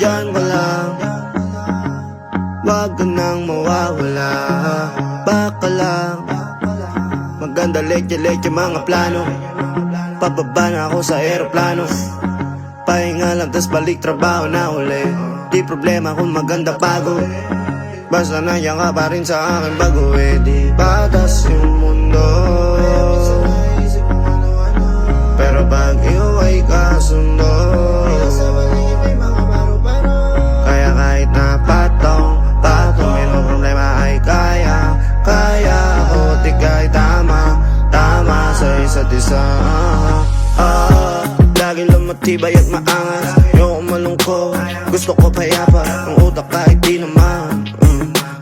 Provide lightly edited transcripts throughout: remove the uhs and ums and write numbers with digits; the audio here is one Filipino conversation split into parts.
Diyan ka lang, wag ka nang mawawala. Baka lang, maganda leke-leke mga plano. Pababa na ako sa aeroplano, pahinga lang tas balik trabaho na uli. Di problema kung maganda bago, basta nandiyan ka pa rin sa akin bago. Di batas yung mundo, pero pag iyo ay kasundo. Kaya kahit na patong may no problema ay kaya ako. Di kahit tama sa isa't isa. Laging lumatibay at maangas, ayoko malungkot, gusto ko payapa. Ang utak kahit di naman,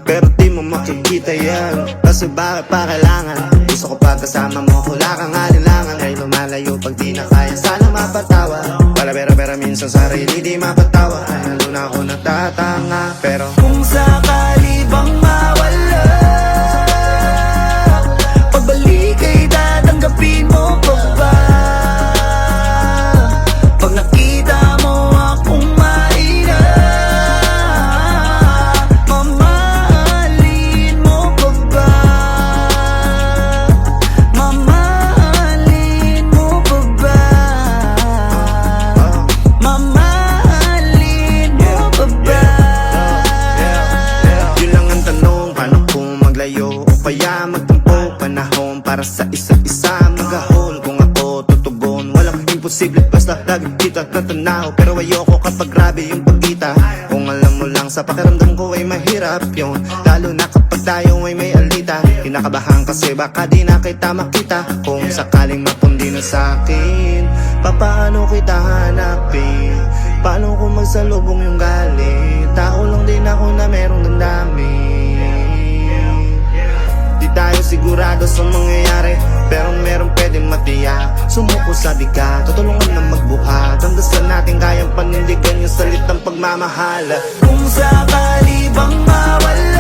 pero di mo makikita yan. Kasi bakit pa kailangan? Gusto ko pag kasama mo, wala kang alinlangan. Ay lumalayo pag di na kaya, sana mapatawa. Wala pera minsan sarili di mapatawa. Lalo na ako natatanga, pero kung sakali bang mawala, pagbalik ay tatanggapin mo pa ba? Pag nakita mo akong mahina, mamahalin mo pa ba? Mamahalin mo pa ba? Mamahalin mo pa ba? Yun lang ang tanong, paano kung maglayo o kaya magtampo? Panahon para sa isa't isa, magahol kung ako tutugon. Walang imposible, basta lagi kita natanaw. Pero ayoko kapag grabe yung pagkita. Kung alam mo lang sa pakiramdam ko ay mahirap yun, lalo na kapag tayo ay may alita. Kinakabahan kasi baka di na kita makita. Kung sakaling mapundi na sa'kin, papaano kita hanapin? Paano kung magsalubong yung galit? Tao lang din ako na merong damdamin. Di tayo sigurado sa mangyayari, pero meron pwedeng matiyak. Sumuko sa bigat, tutulungan na magbuhat. Ang dasal natin kayang panindigan yung salitang pagmamahal. Kung sakali bang mawala,